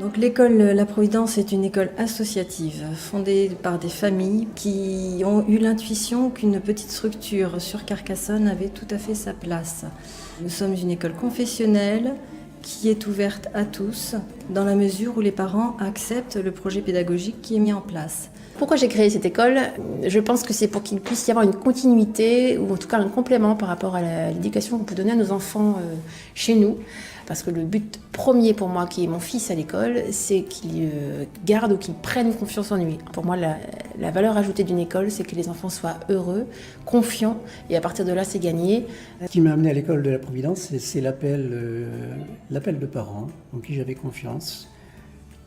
Donc l'école La Providence est une école associative fondée par des familles qui ont eu l'intuition qu'une petite structure sur Carcassonne avait tout à fait sa place. Nous sommes une école confessionnelle qui est ouverte à tous dans la mesure où les parents acceptent le projet pédagogique qui est mis en place. Pourquoi j'ai créé cette école ? Je pense que c'est pour qu'il puisse y avoir une continuité ou en tout cas un complément par rapport à l'éducation qu'on peut donner à nos enfants chez nous. Parce que le but premier pour moi, qui est mon fils à l'école, c'est qu'il garde ou qu'il prenne confiance en lui. Pour moi, la valeur ajoutée d'une école, c'est que les enfants soient heureux, confiants, et à partir de là, c'est gagné. Ce qui m'a amené à l'école de la Providence, c'est l'appel de parents en qui j'avais confiance,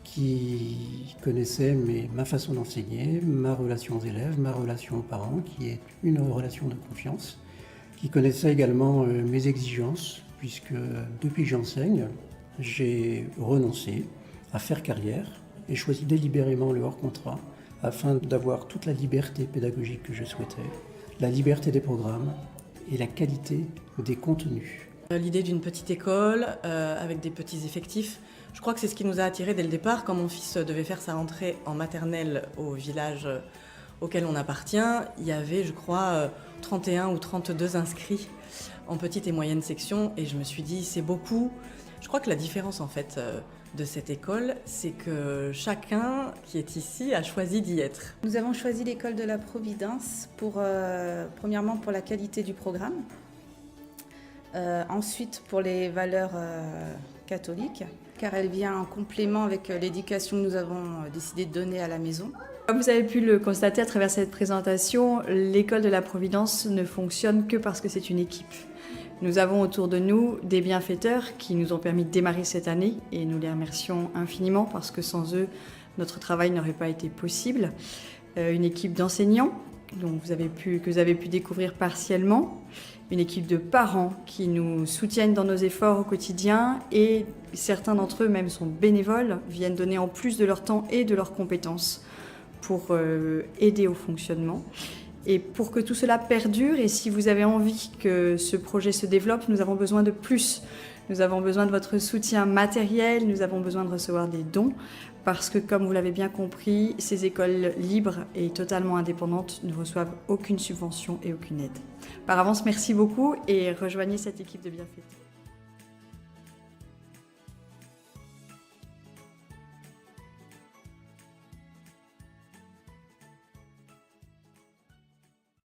qui connaissaient ma façon d'enseigner, ma relation aux élèves, ma relation aux parents, qui est une relation de confiance, qui connaissaient également mes exigences, puisque depuis que j'enseigne, j'ai renoncé à faire carrière et choisi délibérément le hors-contrat afin d'avoir toute la liberté pédagogique que je souhaitais, la liberté des programmes et la qualité des contenus. L'idée d'une petite école avec des petits effectifs, je crois que c'est ce qui nous a attirés dès le départ. Quand mon fils devait faire sa rentrée en maternelle au village auquel on appartient, il y avait, je crois, 31 ou 32 inscrits en petite et moyenne section, et je me suis dit c'est beaucoup. Je crois que la différence en fait de cette école, c'est que chacun qui est ici a choisi d'y être. Nous avons choisi l'école de la Providence premièrement pour la qualité du programme, ensuite pour les valeurs catholiques, car elle vient en complément avec l'éducation que nous avons décidé de donner à la maison. Comme vous avez pu le constater à travers cette présentation, l'école de la Providence ne fonctionne que parce que c'est une équipe. Nous avons autour de nous des bienfaiteurs qui nous ont permis de démarrer cette année et nous les remercions infiniment parce que sans eux, notre travail n'aurait pas été possible. Une équipe d'enseignants que vous avez pu découvrir partiellement, une équipe de parents qui nous soutiennent dans nos efforts au quotidien et certains d'entre eux même sont bénévoles, viennent donner en plus de leur temps et de leurs compétences pour aider au fonctionnement. Et pour que tout cela perdure, et si vous avez envie que ce projet se développe, nous avons besoin de plus. Nous avons besoin de votre soutien matériel, nous avons besoin de recevoir des dons, parce que comme vous l'avez bien compris, ces écoles libres et totalement indépendantes ne reçoivent aucune subvention et aucune aide. Par avance, merci beaucoup et rejoignez cette équipe de bienfaiteurs.